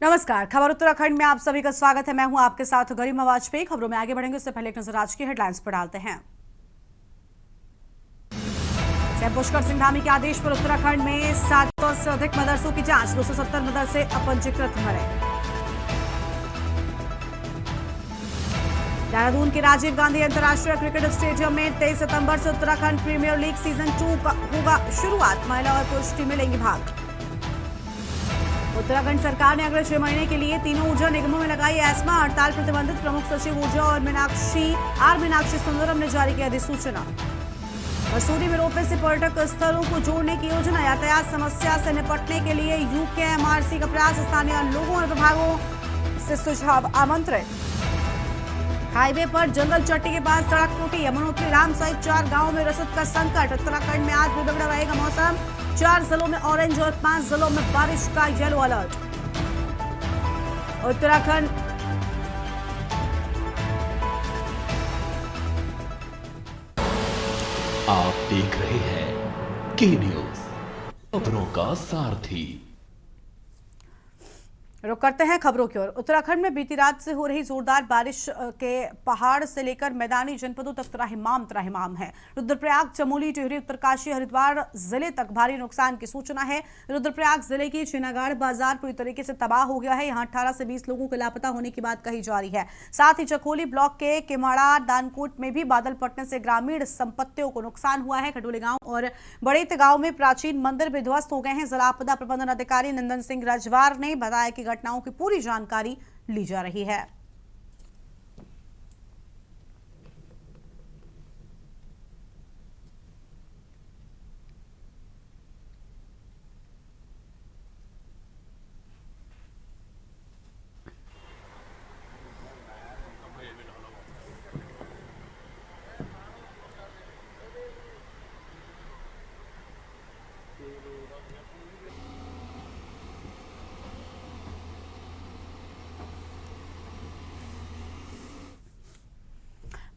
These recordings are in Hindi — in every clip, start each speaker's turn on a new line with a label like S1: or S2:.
S1: नमस्कार। खबर उत्तराखंड में आप सभी का स्वागत है। मैं हूं आपके साथ गरिमा वाजपेयी। खबरों में आगे बढ़ेंगे उससे पहले एक नजर आज की हेडलाइंस पर डालते हैं। सीएम पुष्कर सिंह धामी के आदेश पर उत्तराखंड में 700 से अधिक मदरसों की जांच, 270 मदरसे अपंजीकृत मिले। देहरादून के राजीव गांधी अंतर्राष्ट्रीय क्रिकेट स्टेडियम में 23 सितंबर से उत्तराखंड प्रीमियर लीग सीजन 2 का होगा शुरुआत। महिला और पुरुष टीमें लेंगी भाग। उत्तराखंड सरकार ने अगले 6 महीने के लिए तीनों ऊर्जा निगमों में लगाई एस्मा हड़ताल। प्रतिबंधित प्रमुख सचिव ऊर्जा और मीनाक्षी सुंदरम ने जारी की अधिसूचना। मसूरी में रोपवे से पर्यटक स्थलों को जोड़ने की योजना। यातायात समस्या से निपटने के लिए यूकेएमआरसी का प्रयास। स्थानीय लोगों और विभागों से सुझाव आमंत्रित। हाईवे पर जंगल चट्टी के पास सड़क टूटी। यमुनोत्री राम सहित 4 गांवों में रसद का संकट। उत्तराखंड में आज भी बिगड़ा रहेगा मौसम। 4 जिलों में ऑरेंज और 5 जिलों में बारिश का येलो अलर्ट। उत्तराखंड
S2: आप देख रहे हैं के न्यूज, खबरों का सारथी।
S1: रुक करते हैं खबरों की ओर। उत्तराखंड में बीती रात से हो रही जोरदार बारिश के पहाड़ से लेकर मैदानी जनपदों तक त्राहिमाम है। रुद्रप्रयाग, चमोली, टिहरी, उत्तरकाशी, हरिद्वार जिले तक भारी नुकसान की सूचना है। रुद्रप्रयाग जिले की चिनागाड़ बाजार पूरी तरीके से तबाह हो गया है। यहां 18 से 20 लोगों के लापता होने की बात कही जा रही है। साथ ही चकोली ब्लॉक के किमाड़ा दानकोट में भी बादल फटने से ग्रामीण संपत्तियों को नुकसान हुआ है। खडोली गांव और बड़ेत गांव में प्राचीन मंदिर भी ध्वस्त हो गए हैं। जिला आपदा प्रबंधन अधिकारी नंदन सिंह रजवार ने बताया कि घटनाओं की पूरी जानकारी ली जा रही है।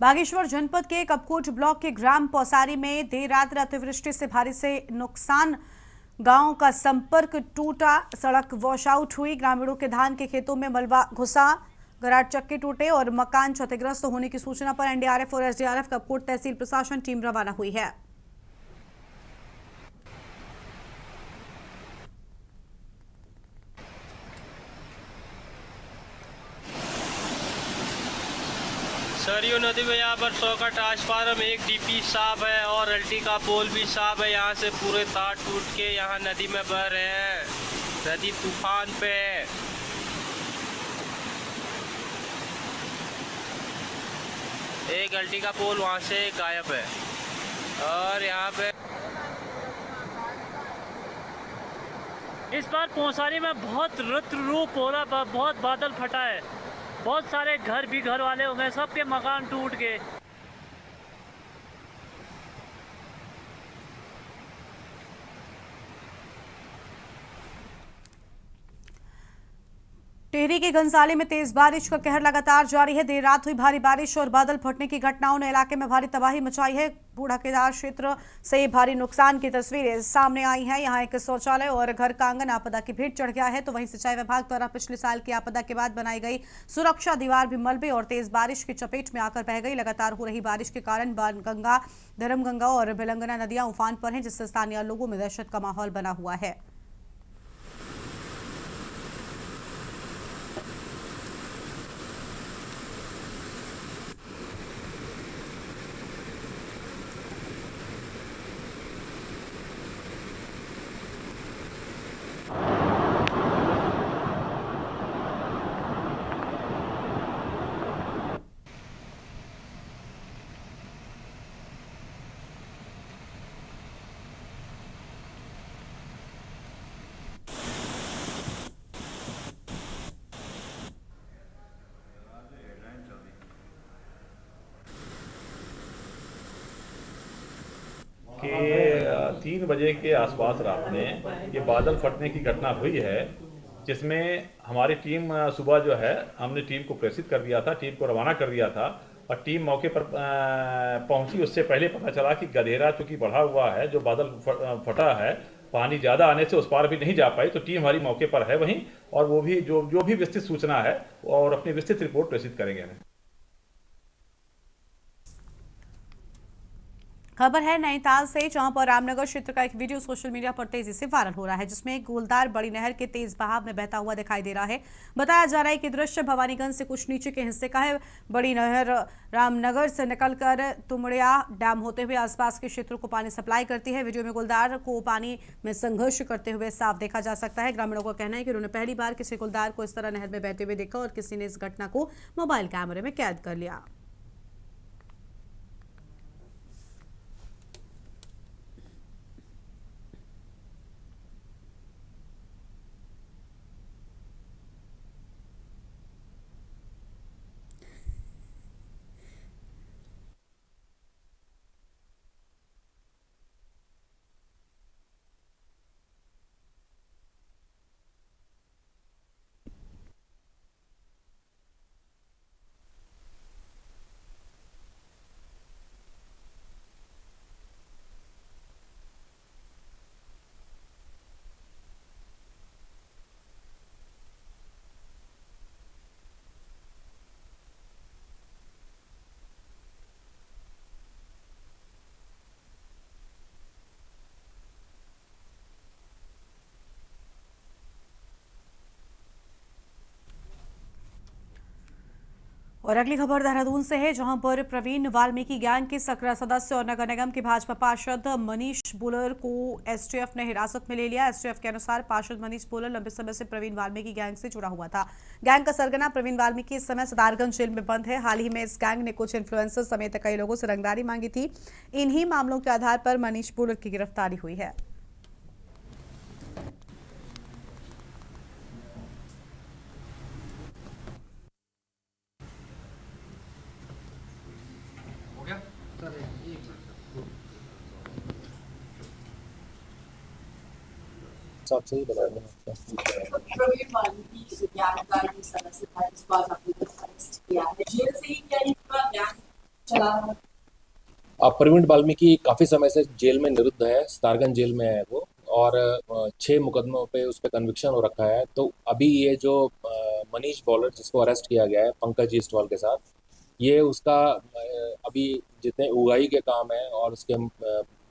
S1: बागेश्वर जनपद के कपकोट ब्लॉक के ग्राम पौसारी में देर रात अतिवृष्टि से भारी से नुकसान। गांव का संपर्क टूटा, सड़क वॉश आउट हुई। ग्रामीणों के धान के खेतों में मलबा घुसा, गराट चक्के टूटे और मकान क्षतिग्रस्त होने की सूचना पर एनडीआरएफ और एसडीआरएफ कपकोट तहसील प्रशासन टीम रवाना हुई है।
S3: सरयू नदी में यहाँ पर 100 का ट्रांसफार्मर, एक डीपी साफ है और एलटी का पोल भी साफ है। यहाँ से पूरे तार टूट के यहाँ नदी में बह रहे हैं। नदी तूफान पे है। एक एलटी का पोल वहाँ से गायब है और यहाँ पे
S4: इस बार पौसारी में बहुत रुद्र रूप हो रहा, बहुत बादल फटा है। बहुत सारे घर वाले हो गए, सबके मकान टूट गए।
S1: टिहरी के घनसाली में तेज बारिश का कहर लगातार जारी है। देर रात हुई भारी बारिश और बादल फटने की घटनाओं ने इलाके में भारी तबाही मचाई है। बूढ़ा केदार क्षेत्र से भारी नुकसान की तस्वीरें सामने आई हैं। यहां एक शौचालय और घर का आंगन आपदा की भेंट चढ़ गया है, तो वहीं सिंचाई विभाग द्वारा पिछले साल की आपदा के बाद बनाई गई सुरक्षा दीवार भी मलबे और तेज बारिश की चपेट में आकर बह गई। लगातार हो रही बारिश के कारण बाणगंगा, धर्मगंगा और भिलंगना नदियां उफान पर हैं, जिससे स्थानीय लोगों में दहशत का माहौल बना हुआ है।
S5: कि 3 बजे के आसपास रात में ये बादल फटने की घटना हुई है, जिसमें हमारी टीम सुबह जो है हमने टीम को प्रेषित कर दिया था, टीम को रवाना कर दिया था और टीम मौके पर पहुंची। उससे पहले पता चला कि गधेरा चूँकि बढ़ा हुआ है, जो बादल फटा है पानी ज़्यादा आने से उस पार भी नहीं जा पाई, तो टीम हमारी मौके पर है वहीं, और वो भी जो भी विस्तृत सूचना है और अपनी विस्तृत रिपोर्ट प्रेषित करेंगे हमें।
S1: खबर है नैनीताल से, जहां पर रामनगर क्षेत्र का एक वीडियो सोशल मीडिया पर तेजी से वायरल हो रहा है, जिसमें एक गोलदार बड़ी नहर के तेज बहाव में बहता हुआ दिखाई दे रहा है। बताया जा रहा है कि दृश्य भवानीगंज से कुछ नीचे के हिस्से का है। बड़ी नहर रामनगर से निकलकर तुमड़िया डैम होते हुए आसपास के क्षेत्रों को पानी सप्लाई करती है। वीडियो में गोलदार को पानी में संघर्ष करते हुए साफ देखा जा सकता है। ग्रामीणों का कहना है कि उन्होंने पहली बार किसी गोलदार को इस तरह नहर में बहते हुए देखा और किसी ने इस घटना को मोबाइल कैमरे में कैद कर लिया। और अगली खबर देहरादून से है, जहां पर प्रवीण वाल्मीकि गैंग के सक्रिय सदस्य और नगर निगम के भाजपा पार्षद मनीष बुलर को एसटीएफ ने हिरासत में ले लिया। एसटीएफ के अनुसार पार्षद मनीष बुलर लंबे समय से प्रवीण वाल्मीकि गैंग से जुड़ा हुआ था। गैंग का सरगना प्रवीण वाल्मीकि इस समय सदारगंज जेल में बंद है। हाल ही में इस गैंग ने कुछ इन्फ्लुएंसर समेत कई लोगों से रंगदारी मांगी थी। इन्हीं मामलों के आधार पर मनीष बुलर की गिरफ्तारी हुई है।
S6: साथ से ही बताया
S7: प्रवीण वाल्मीकि गैंग का ये सदस्य था, इस बार आपने अरेस्ट किया है। जेल से ही क्या इनका गैंग चला रहा है?
S6: प्रवीण वाल्मीकि काफ़ी समय से जेल में निरुद्ध है, सदारगंज जेल में है वो, और 6 मुकदमों पे उस पर कन्विक्शन हो रखा है। तो अभी ये जो मनीष बॉलर जिसको अरेस्ट किया गया है पंकज ईस्टवाल के साथ, ये उसका अभी जितने उगाई के काम है और उसके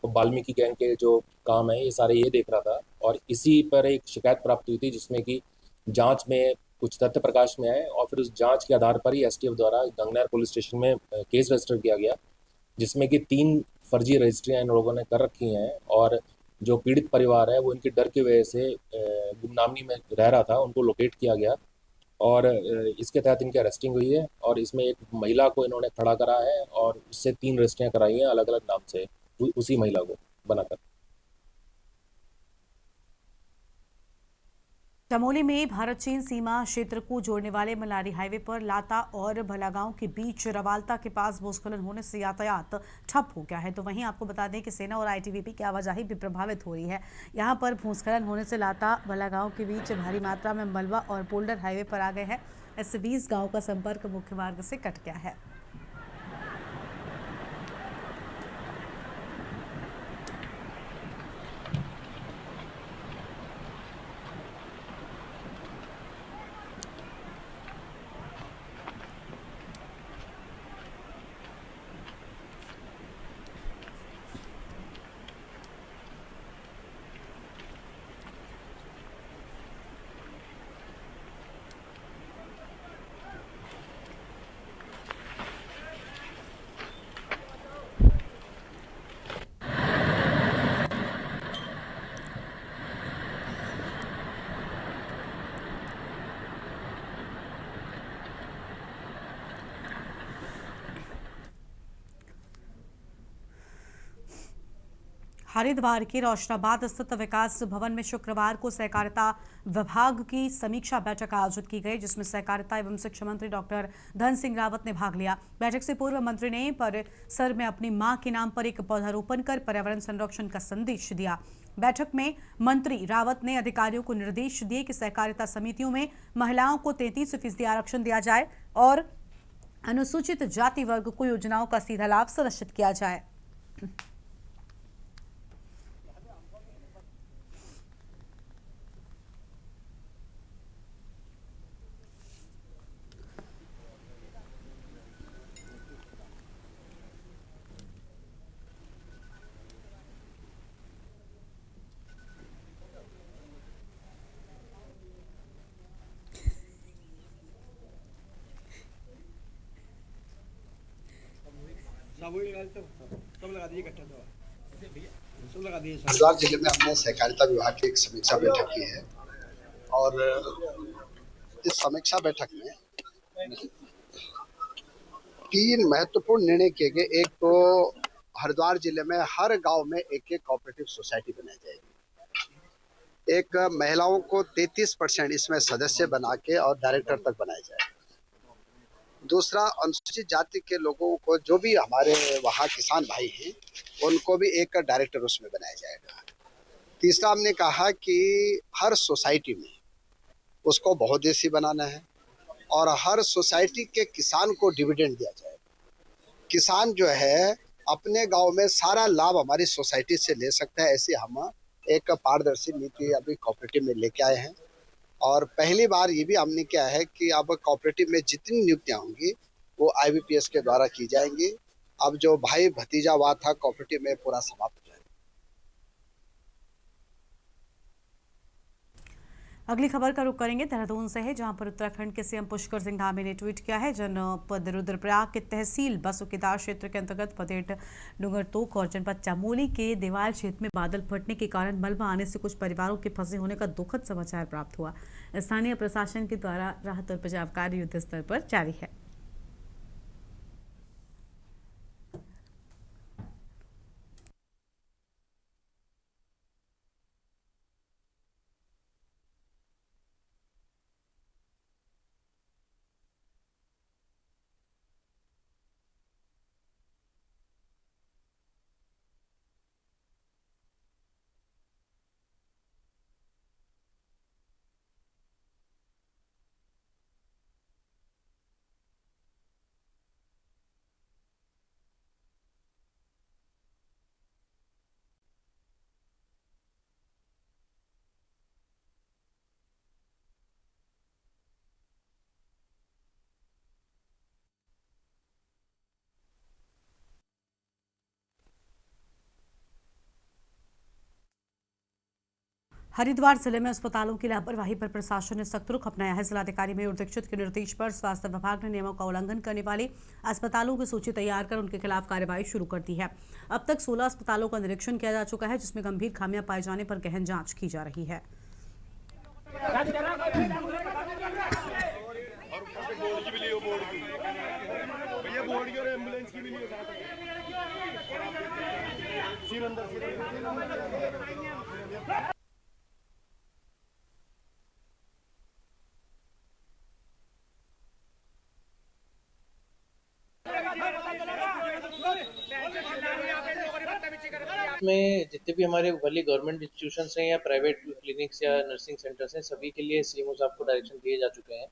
S6: वाल्मीकि गैंग के जो काम है ये सारे ये देख रहा था। और इसी पर एक शिकायत प्राप्त हुई थी, जिसमें कि जांच में कुछ तथ्य प्रकाश में आए और फिर उस जांच के आधार पर ही एसटीएफ द्वारा गंगनहर पुलिस स्टेशन में केस रजिस्टर किया गया, जिसमें कि 3 फर्जी रजिस्ट्रियाँ इन लोगों ने कर रखी हैं। और जो पीड़ित परिवार है वो इनके डर की वजह से गुमनामी में रह रहा था, उनको लोकेट किया गया और इसके तहत इनकी अरेस्टिंग हुई है। और इसमें एक महिला को इन्होंने खड़ा करा है और उससे 3 रजिस्ट्रियाँ कराई हैं अलग अलग नाम से उसी महिला को बनाकर।
S1: चमोली में भारत चीन सीमा क्षेत्र को जोड़ने वाले मलारी हाईवे पर लाता और भलागांव के बीच रवालता के पास भूस्खलन होने से यातायात ठप हो गया है। तो वहीं आपको बता दें कि सेना और आईटीबीपी की आवाजाही भी प्रभावित हो रही है। यहां पर भूस्खलन होने से लाता भलागांव के बीच भारी मात्रा में मलबा और बोल्डर हाईवे पर आ गए हैं। इससे 20 गाँव का संपर्क मुख्य मार्ग से कट गया है। हरिद्वार के रोशनाबाद स्थित विकास भवन में शुक्रवार को सहकारिता विभाग की समीक्षा बैठक आयोजित की गई, जिसमें सहकारिता एवं शिक्षा मंत्री डॉक्टर धन सिंह रावत ने भाग लिया। बैठक से पूर्व मंत्री ने परिसर में अपनी मां के नाम पर एक पौधारोपण कर पर्यावरण संरक्षण का संदेश दिया। बैठक में मंत्री रावत ने अधिकारियों को निर्देश दिए कि सहकारिता समितियों में महिलाओं को 33% आरक्षण दिया जाए और अनुसूचित जाति वर्ग को योजनाओं का सीधा लाभ सुनिश्चित किया जाए।
S8: हरिद्वार जिले में हमने सहकारिता विभाग की एक समीक्षा बैठक की है और इस समीक्षा बैठक में 3 महत्वपूर्ण निर्णय किए गए। एक तो हरिद्वार जिले में हर गांव में एक कोऑपरेटिव सोसाइटी बनाई जाएगी। एक महिलाओं को 33% इसमें सदस्य बना के और डायरेक्टर तक बनाया जाए। दूसरा, अनुसूचित जाति के लोगों को जो भी हमारे वहाँ किसान भाई हैं उनको भी एक डायरेक्टर उसमें बनाया जाएगा। तीसरा, हमने कहा कि हर सोसाइटी में उसको बहुउद्देशीय बनाना है और हर सोसाइटी के किसान को डिविडेंड दिया जाएगा। किसान जो है अपने गांव में सारा लाभ हमारी सोसाइटी से ले सकता है। ऐसी हम एक पारदर्शी नीति अभी कोऑपरेटिव में लेके आए हैं और पहली बार ये भी हमने किया है कि अब कोऑपरेटिव में जितनी नियुक्तियां होंगी वो IBPS के द्वारा की जाएंगी। अब जो भाई भतीजावाद था कोऑपरेटिव में पूरा समाप्त हो जाएगा।
S1: अगली खबर का रुख करेंगे देहरादून से है, जहां पर उत्तराखंड के CM पुष्कर सिंह धामी ने ट्वीट किया है। जनपद रुद्रप्रयाग के तहसील बसुकेदार क्षेत्र के अंतर्गत पदेट डूंगरतोक और जनपद चमोली के देवाल क्षेत्र में बादल फटने के कारण मलबा आने से कुछ परिवारों के फंसे होने का दुखद समाचार प्राप्त हुआ। स्थानीय प्रशासन के द्वारा राहत और बचाव कार्य युद्ध स्तर पर जारी है। हरिद्वार जिले में अस्पतालों की लापरवाही पर प्रशासन ने सख्त रुख अपनाया है। जिलाधिकारी मयूर दीक्षित के निर्देश पर स्वास्थ्य विभाग ने नियमों का उल्लंघन करने वाले अस्पतालों की सूची तैयार कर उनके खिलाफ कार्रवाई शुरू कर दी है। अब तक 16 अस्पतालों का निरीक्षण किया जा चुका है, जिसमें गंभीर खामियां पाए जाने पर गहन जांच की जा रही है।
S9: में जितने भी हमारे भले गवर्नमेंट इंस्टीट्यूशंस हैं या प्राइवेट क्लिनिक्स या नर्सिंग सेंटर्स हैं, सभी के लिए CMO साहब को डायरेक्शन दिए जा चुके हैं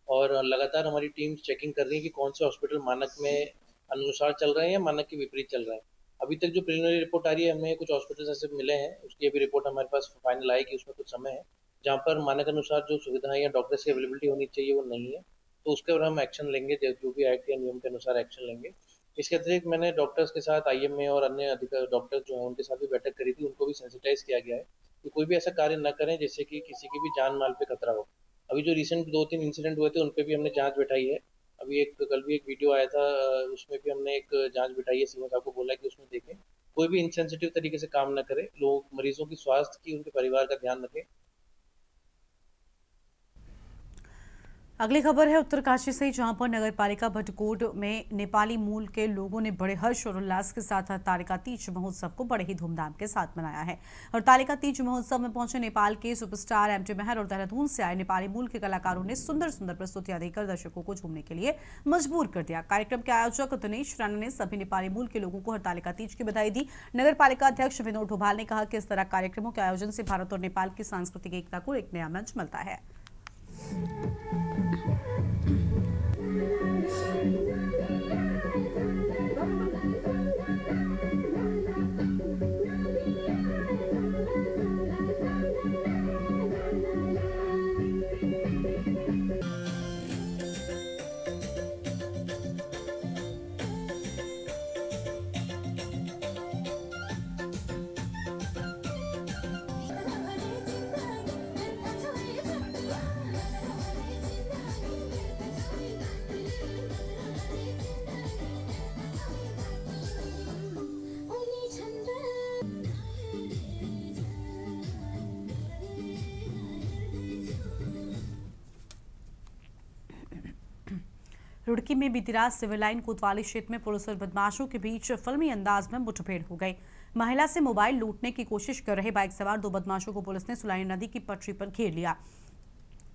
S9: और लगातार हमारी टीम चेकिंग कर रही है कि कौन से हॉस्पिटल मानक में अनुसार चल रहे हैं या मानक के विपरीत चल रहे हैं। अभी तक जो प्रिलिमिनरी रिपोर्ट आ रही है, हमें कुछ हॉस्पिटल्स ऐसे मिले हैं, उसकी अभी रिपोर्ट हमारे पास फाइनल आएगी, उसमें कुछ समय है जहाँ पर मानक अनुसार जो सुविधाएं या डॉक्टर्स की अवेलेबिलिटी होनी चाहिए वो नहीं है, तो उसके ऊपर हम एक्शन लेंगे, जो भी एक्ट या नियम के अनुसार एक्शन लेंगे। इसके अतिरिक्त मैंने डॉक्टर्स के साथ IMA और अन्य अधिकारी डॉक्टर जो हैं उनके साथ भी बैठक करी थी, उनको भी सेंसिटाइज किया गया है कि कोई भी ऐसा कार्य न करें जिससे कि किसी की भी जान माल पे खतरा हो। अभी जो रिसेंट 2-3 इंसिडेंट हुए थे उन पे भी हमने जांच बिठाई है। अभी कल भी एक वीडियो आया था, उसमें भी हमने एक जांच बिठाई है। CMO साहब को बोला कि उसमें देखें, कोई भी इनसेंसिटिव तरीके से काम न करे, लोग मरीजों की स्वास्थ्य की, उनके परिवार का ध्यान रखें।
S1: अगली खबर है उत्तरकाशी से, जहां पर नगर पालिका भटकोट में नेपाली मूल के लोगों ने बड़े हर्ष और उल्लास के साथ हरतालिका तीज महोत्सव को बड़े ही धूमधाम के साथ मनाया है। हरतालिका तीज महोत्सव में पहुंचे नेपाल के सुपरस्टार MT मेहर और देहरादून से आए नेपाली मूल के कलाकारों ने सुंदर सुंदर प्रस्तुतियां देकर दर्शकों को झूमने के लिए मजबूर कर दिया। कार्यक्रम के आयोजक दिनेश राणा ने सभी नेपाली मूल के लोगों को हरतालिका तीज की बधाई दी। नगर पालिका अध्यक्ष विनोद ढोभाल ने कहा कि इस तरह कार्यक्रमों के आयोजन से भारत और नेपाल की सांस्कृतिक एकता को एक नया मंच मिलता है। रुड़की में बीती रात सिविल लाइन कोतवाली क्षेत्र में पुलिस और बदमाशों के बीच फिल्मी अंदाज में मुठभेड़ हो गई। महिला से मोबाइल लूटने की कोशिश कर रहे बाइक सवार 2 बदमाशों को पुलिस ने सुलानी नदी की पटरी पर घेर लिया।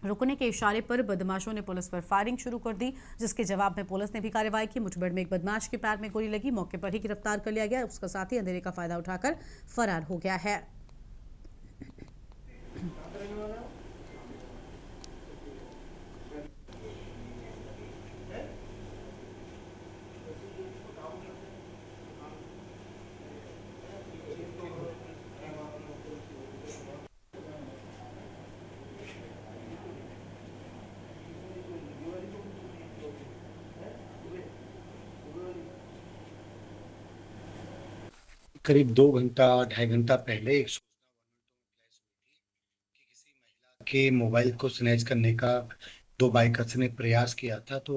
S1: रुकने के इशारे पर बदमाशों ने पुलिस पर फायरिंग शुरू कर दी, जिसके जवाब में पुलिस ने भी कार्रवाई की। मुठभेड़ में एक बदमाश के पैर में गोली लगी, मौके पर ही गिरफ्तार कर लिया गया। उसका साथी अंधेरे का फायदा उठाकर फरार हो गया है।
S10: करीब 2 घंटा 2.5 घंटा पहले एक सूचना कि किसी महिला के मोबाइल को स्नैच करने का 2 बाइकर्स ने प्रयास किया था। तो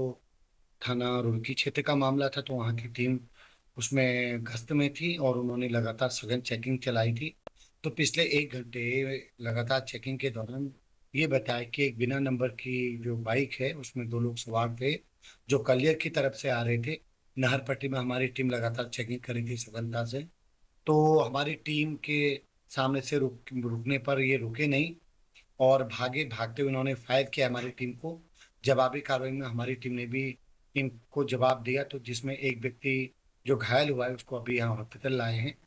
S10: थाना रुड़की क्षेत्र का मामला था, तो वहाँ की टीम उसमें गश्त में थी और उन्होंने लगातार सघन चेकिंग चलाई थी। तो पिछले 1 घंटे लगातार चेकिंग के दौरान ये बताया कि एक बिना नंबर की जो बाइक है उसमें 2 लोग सवार थे जो कलियर की तरफ से आ रहे थे। नहर पट्टी में हमारी टीम लगातार चेकिंग कर रही थी सघनता से। तो हमारी टीम के सामने से रुकने पर ये रुके नहीं और भागते हुए उन्होंने फायर किया हमारी टीम को। जवाबी कार्रवाई में हमारी टीम ने भी इनको जवाब दिया, तो जिसमें एक व्यक्ति जो घायल हुआ है उसको अभी यहाँ हॉस्पिटल लाए हैं।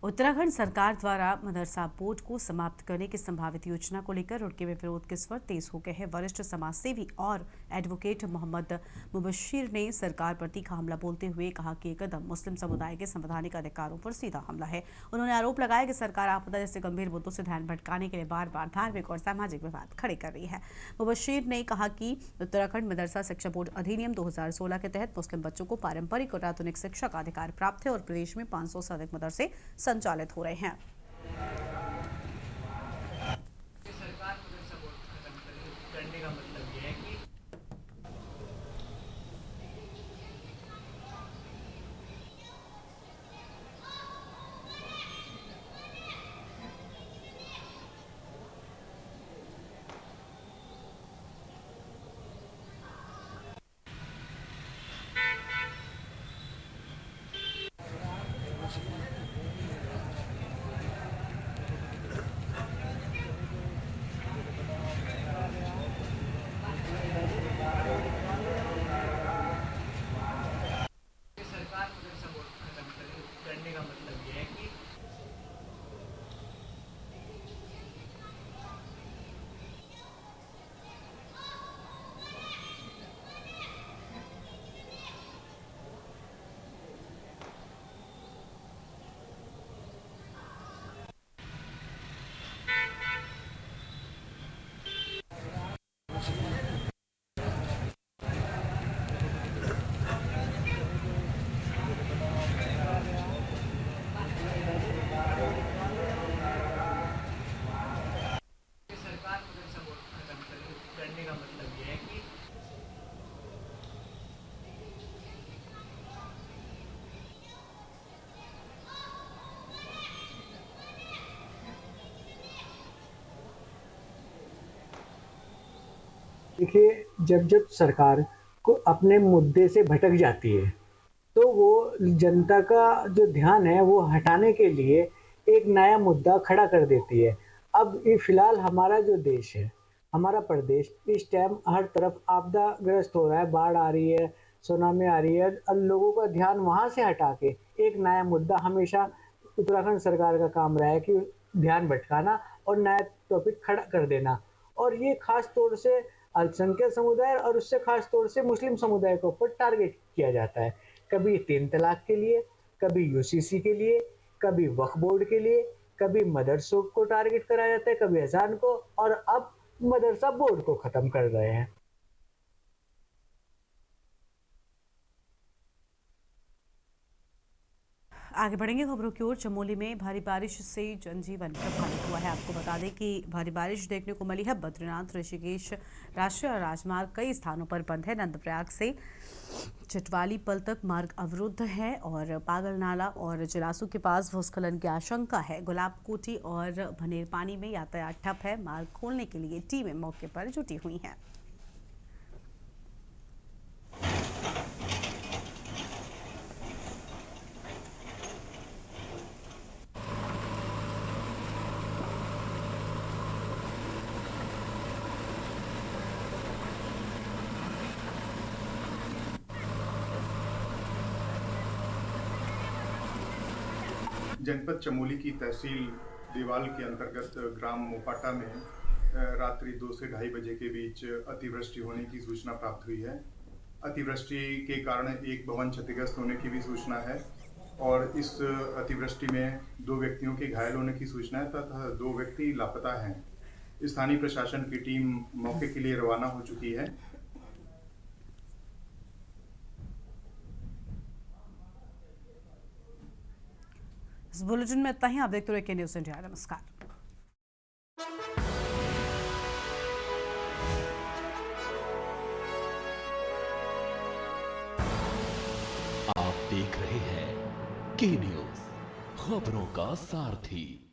S1: उत्तराखंड सरकार द्वारा मदरसा बोर्ड को समाप्त करने की संभावित योजना को लेकर रुड़की में विरोध के स्वर तेज हो गए हैं। वरिष्ठ समाजसेवी और एडवोकेट मोहम्मद मुबशिर ने सरकार पर तीखा हमला बोलते हुए कहा कि यह कदम मुस्लिम समुदाय के संवैधानिक अधिकारों पर सीधा हमला है। उन्होंने आरोप लगाया कि सरकार आपदा जैसे गंभीर मुद्दों से ध्यान भटकाने के लिए बार बार धार्मिक और सामाजिक विवाद खड़े कर रही है। मुबशिर ने कहा कि उत्तराखंड मदरसा शिक्षा बोर्ड अधिनियम 2016 के तहत मुस्लिम बच्चों को पारंपरिक और आधुनिक शिक्षा का अधिकार प्राप्त है और प्रदेश में 500 से अधिक मदरसे संचालित हो रहे हैं।
S11: सरकार मदरसा बोर्ड खत्म करने का मतलब यह है कि
S12: देखिए, जब जब सरकार को अपने मुद्दे से भटक जाती है तो वो जनता का जो ध्यान है वो हटाने के लिए एक नया मुद्दा खड़ा कर देती है। अब ये फिलहाल हमारा जो देश है, हमारा प्रदेश इस टाइम हर तरफ आपदाग्रस्त हो रहा है, बाढ़ आ रही है, सुनामी आ रही है और लोगों का ध्यान वहाँ से हटा के एक नया मुद्दा हमेशा उत्तराखंड सरकार का काम रहा है कि ध्यान भटकाना और नया टॉपिक खड़ा कर देना। और ये खास तौर से अल्पसंख्यक समुदाय और उससे खास तौर से मुस्लिम समुदाय के ऊपर टारगेट किया जाता है। कभी 3 तलाक के लिए, कभी यूसीसी के लिए, कभी वक्फ बोर्ड के लिए, कभी मदरसों को टारगेट करा जाता है, कभी अजान को, और अब मदरसा बोर्ड को खत्म कर रहे हैं।
S1: आगे बढ़ेंगे खबरों की ओर। चमोली में भारी बारिश से जनजीवन प्रभावित हुआ है। आपको बता दें कि भारी बारिश देखने को मिली है। बद्रीनाथ ऋषिकेश राष्ट्रीय राजमार्ग कई स्थानों पर बंद है। नंदप्रयाग से चटवाली पल तक मार्ग अवरुद्ध है और पागल नाला और जलासू के पास भूस्खलन की आशंका है। गुलाब कोटी और भनेर पानी में यातायात ठप है। मार्ग खोलने के लिए टीमें मौके पर जुटी हुई हैं।
S13: जनपद चमोली की तहसील देवाल के अंतर्गत ग्राम मोपाटा में रात्रि 2 से 2:30 बजे के बीच अतिवृष्टि होने की सूचना प्राप्त हुई है। अतिवृष्टि के कारण एक भवन क्षतिग्रस्त होने की भी सूचना है और इस अतिवृष्टि में 2 व्यक्तियों के घायल होने की सूचना है तथा 2 व्यक्ति लापता हैं। स्थानीय प्रशासन की टीम मौके के लिए रवाना हो चुकी है।
S1: इस बुलेटिन में इतना ही। आप देखते रहिए के न्यूज़ इंडिया। नमस्कार।
S2: आप देख रहे हैं के न्यूज़, खबरों का सारथी।